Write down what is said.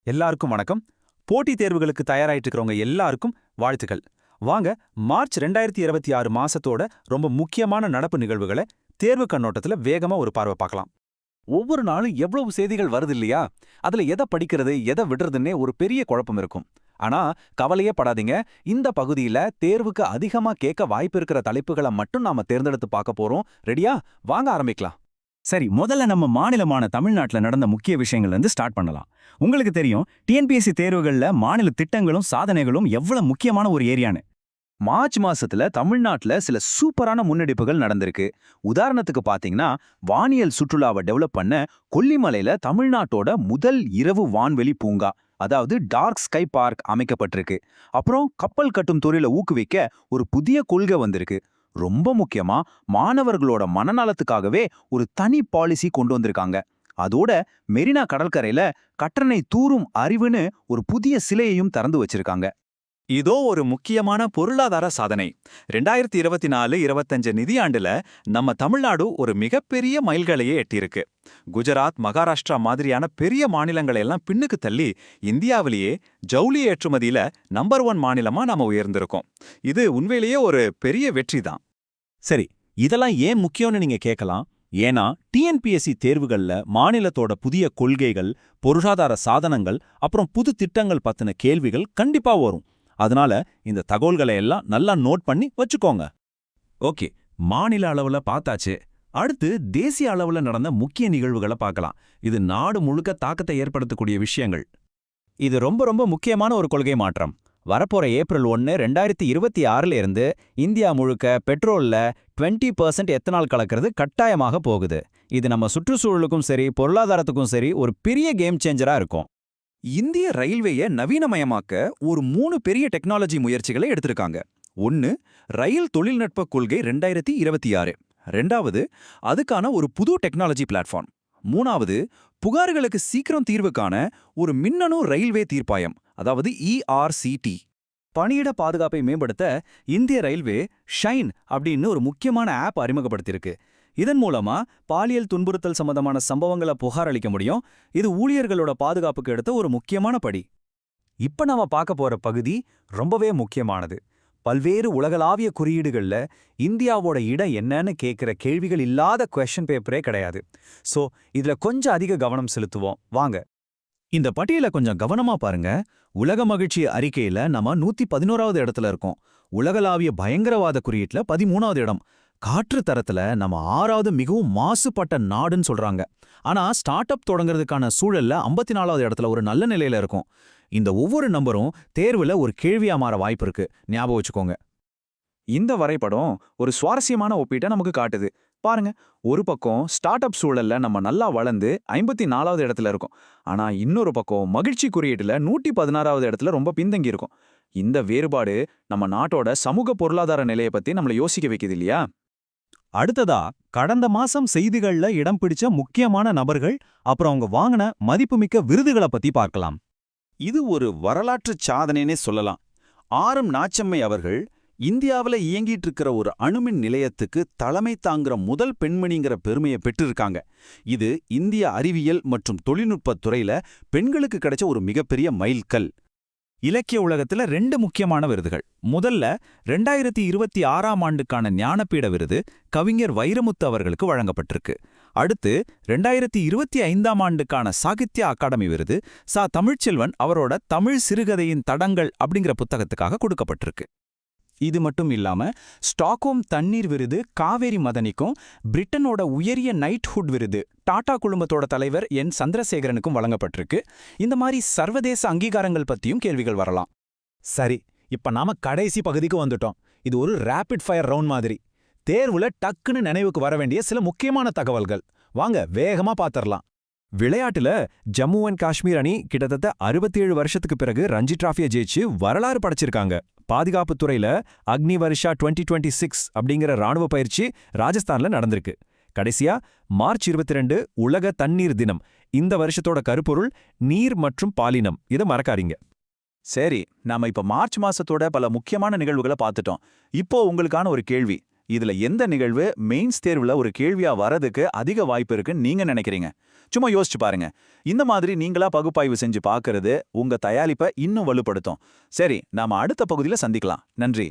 எல்லாருக்கும் வணக்கம். போட்டித் தேர்வுகளுக்கு தயாராயிட்டு இருக்கிறவங்க எல்லாருக்கும் வாழ்த்துக்கள். வாங்க மார்ச் 2026 மாசத்தோட ரொம்ப முக்கியமான நடப்பு நிகழ்வுகளை தேர்வு கண்ணோட்டத்துல வேகமா ஒரு பார்வை பார்க்கலாம். ஒவ்வொரு நாளும் எவ்வளவு செய்திகள் வருது இல்லையா? அதுல எதை படிக்கிறது எதை விடுறதுன்னே ஒரு பெரிய குழப்பம் இருக்கும். ஆனா கவலையே படாதீங்க, இந்த பகுதியில தேர்வுக்கு அதிகமா கேட்க வாய்ப்பு இருக்கிற தலைப்புகளை மட்டும் நாம தேர்ந்தெடுத்து பார்க்க போறோம். ரெடியா? வாங்க ஆரம்பிக்கலாம். சரி, முதல்ல நம்ம மாநிலமான தமிழ்நாட்டுல நடந்த முக்கிய விஷயங்கள்ல இருந்து ஸ்டார்ட் பண்ணலாம். உங்களுக்கு தெரியும், டிஎன்பிஎஸ்சி தேர்வுகள்ல மாநில திட்டங்களும் சாதனைகளும் எவ்வளவு முக்கியமான ஒரு ஏரியான்னு. மார்ச் மாசத்துல தமிழ்நாட்டுல சில சூப்பரான முன்னெடுப்புகள் நடந்திருக்கு. உதாரணத்துக்கு பாத்தீங்கன்னா, வானியல் சுற்றுலாவை டெவலப் பண்ண கொல்லிமலையில தமிழ்நாட்டோட முதல் இரவு வான்வெளி பூங்கா, அதாவது டார்க் ஸ்கை பார்க் அமைக்கப்பட்டிருக்கு. அப்புறம் கப்பல் கட்டும் தொழிலை ஊக்குவிக்க ஒரு புதிய கொள்கை வந்திருக்கு. ரொம்ப முக்கியமா மாணவர்களோட மனநலத்துக்காகவே ஒரு தனி பாலிசி கொண்டு வந்திருக்காங்க. அதோட மெரினா கடற்கரையில கற்றனை தூரும் அறிவுன்னு ஒரு புதிய சிலையையும் திறந்து வச்சிருக்காங்க. இதோ ஒரு முக்கியமான பொருளாதார சாதனை. 2024-25 நிதியாண்டுல நம்ம தமிழ்நாடு ஒரு மிகப்பெரிய மைல்களையே எட்டியிருக்கு. குஜராத், மகாராஷ்டிரா மாதிரியான பெரிய மாநிலங்களை எல்லாம் பின்னுக்கு தள்ளி இந்தியாவிலேயே ஜவுளி ஏற்றுமதியில நம்பர் 1 மாநிலமா நாம உயர்ந்திருக்கோம். இது உண்மையிலேயே ஒரு பெரிய வெற்றி தான். சரி, இதெல்லாம் ஏன் முக்கியம்னு நீங்க கேட்கலாம். ஏன்னா டிஎன்பிஎஸ்சி தேர்வுகள்ல மாநிலத்தோட புதிய கொள்கைகள், பொருளாதார சாதனங்கள், அப்புறம் புது திட்டங்கள் பத்தின கேள்விகள் கண்டிப்பா வரும். அதனால இந்த தகவல்களை எல்லாம் நல்லா நோட் பண்ணி வச்சுக்கோங்க. ஓகே, மாநில அளவுல பார்த்தாச்சு. அடுத்து தேசிய அளவுல நடந்த முக்கிய நிகழ்வுகளை பார்க்கலாம். இது நாடு முழுக்க தாக்கத்தை ஏற்படுத்தக்கூடிய விஷயங்கள். இது ரொம்ப ரொம்ப முக்கியமான ஒரு கொள்கை மாற்றம். வரப்போற ஏப்ரல் 1, 2026 இருந்து இந்தியா முழுக்க பெட்ரோல்ல 20% எத்தனால் கலக்கிறது கட்டாயமாக போகுது. இது நம்ம சுற்றுச்சூழலுக்கும் சரி பொருளாதாரத்துக்கும் சரி ஒரு பெரிய கேம் சேஞ்சரா இருக்கும். இந்திய ரயில்வேயை நவீனமயமாக்க ஒரு 3 பெரிய டெக்னாலஜி முயற்சிகளை எடுத்திருக்காங்க. 1, ரயில் தொழில்நுட்ப கொள்கை 2026. 2வது, அதுக்கான ஒரு புது டெக்னாலஜி பிளாட்ஃபார்ம். 3வது, புகார்களுக்கு சீக்கிரம் தீர்வு காண ஒரு மின்னணு ரயில்வே தீர்ப்பாயம், அதாவது ERCT. பணியிட பாதுகாப்பை மேம்படுத்த இந்திய ரயில்வே ஷைன் அப்படின்னு ஒரு முக்கியமான ஆப் அறிமுகப்படுத்தியிருக்கு. இதன் மூலமா பாலியல் துன்புறுத்தல் சம்பந்தமான சம்பவங்களை புகார் அளிக்க முடியும். இது ஊழியர்களோட பாதுகாப்புக்கு எடுத்த ஒரு முக்கியமான படி. இப்ப நாம பார்க்க போற பகுதி ரொம்பவே முக்கியமானது. பல்வேறு உலகளாவிய குறியீடுகள்ல இந்தியாவோட இடம் என்னன்னு கேட்கிற கேள்விகள் இல்லாத கொஸ்டின் பேப்பரே கிடையாது. சோ இதுல கொஞ்சம் அதிக கவனம் செலுத்துவோம். வாங்க இந்த பட்டியலை கொஞ்சம் கவனமா பாருங்க. உலக மகிழ்ச்சி அறிக்கையில நம்ம 111வது இடத்துல இருக்கோம். உலகளாவிய பயங்கரவாத குறியீட்டுல 13வது இடம். காற்று தரத்துல நம்ம 6வது மிகவும் மாசுபட்ட நாடுன்னு சொல்றாங்க. ஆனா ஸ்டார்ட் அப் தொடங்குறதுக்கான சூழல்ல 54வது இடத்துல ஒரு நல்ல நிலையில இருக்கும். இந்த ஒவ்வொரு நம்பரும் தேர்வுல ஒரு கேள்வியா மாற வாய்ப்பு இருக்கு, ஞாபகம் வச்சுக்கோங்க. இந்த வரைபடம் ஒரு சுவாரஸ்யமான ஒப்பீட்டை நமக்கு காட்டுது. பாருங்க, ஒரு பக்கம் ஸ்டார்ட் அப் சூழல்ல நம்ம நல்லா வளர்ந்து 54வது இடத்துல இருக்கும். ஆனா இன்னொரு பக்கம் மகிழ்ச்சி குறியீட்டுல 116வது இடத்துல ரொம்ப பின்தங்கி இருக்கும். இந்த வேறுபாடு நம்ம நாட்டோட சமூக பொருளாதார நிலையை பத்தி நம்மளை யோசிக்க வைக்குது இல்லையா? அடுத்ததா கடந்த மாசம் செய்திகள்ல இடம் பிடிச்ச முக்கியமான நபர்கள், அப்புறம் அவங்க வாங்கின மதிப்புமிக்க விருதுகளை பத்தி பார்க்கலாம். இது ஒரு வரலாற்று சாதனைனே சொல்லலாம். ஆர்.எம். நாச்சம்மை அவர்கள் இந்தியாவில் இயங்கிட்டு இருக்கிற ஒரு அணுமின் நிலையத்துக்கு தலைமை தாங்குற முதல் பெண்மணிங்கிற பெருமையை பெற்றிருக்காங்க. இது இந்திய அறிவியல் மற்றும் தொழில்நுட்பத் துறையில பெண்களுக்கு கிடைச்ச ஒரு மிகப்பெரிய மைல்கல். இலக்கிய உலகத்துல 2 முக்கியமான விருதுகள். முதல்ல 2026ஆம் ஆண்டுக்கான ஞானபீட விருது கவிஞர் வைரமுத்து அவர்களுக்கு வழங்கப்பட்டிருக்கு. அடுத்து 2025ஆம் ஆண்டுக்கான சாகித்ய அகாடமி விருது தமிழ்ச்செல்வன் அவரோட தமிழ் சிறுகதையின் தடங்கள் அப்படிங்கிற புத்தகத்துக்காக கொடுக்கப்பட்டிருக்கு. இது மட்டும் இல்லாம ஸ்டாக்ஹோம் தண்ணீர் விருது காவேரி மதனிக்கும், பிரிட்டனோட உயரிய நைட்ஹுட் விருது டாடா குழுமத்தோட தலைவர் என் சந்திரசேகரனுக்கும் வழங்கப்பட்டிருக்கு. இந்த மாதிரி சர்வதேச அங்கீகாரங்கள் பத்தியும் கேள்விகள் வரலாம். சரி, இப்ப நாம கடைசி பகுதிக்கு வந்துட்டோம். இது ஒரு ரேபிட் ஃபயர் ரவுண்ட் மாதிரி. தேர்வுல டக்குன்னு நினைவுக்கு வர வேண்டிய சில முக்கியமான தகவல்கள். வாங்க வேகமா பாத்திரலாம். விளையாட்டுல ஜம்மு அண்ட் காஷ்மீர் அணி கிட்டத்தட்ட 67 வருஷத்துக்கு பிறகு ரஞ்சி டிராஃபியை ஜெயிச்சு வரலாறு படைச்சிருக்காங்க. பாதுகாப்பு துறையில அக்னி வருஷா 2026 அப்படிங்கிற ராணுவ பயிற்சி ராஜஸ்தான்ல நடந்திருக்கு. கடைசியா மார்ச் 22 உலக தண்ணீர் தினம். இந்த வருஷத்தோட கருப்பொருள் நீர் மற்றும் பாலினம். இதை மறக்காதீங்க. சரி, நாம இப்ப மார்ச் மாசத்தோட பல முக்கியமான நிகழ்வுகளை பார்த்துட்டோம். இப்போ உங்களுக்கான ஒரு கேள்வி. இதுல எந்த நிகழ்வு மெயின்ஸ் தேர்வுல ஒரு கேள்வியா வரதுக்கு அதிக வாய்ப்பு இருக்குன்னு நீங்க நினைக்கிறீங்க? சும்மா யோசிச்சு பாருங்க. இந்த மாதிரி நீங்களா பகுப்பாய்வு செஞ்சு பார்க்கறது உங்க தயாரிப்பை இன்னும் வலுப்படுத்தும். சரி, நாம அடுத்த பகுதியில சந்திக்கலாம். நன்றி.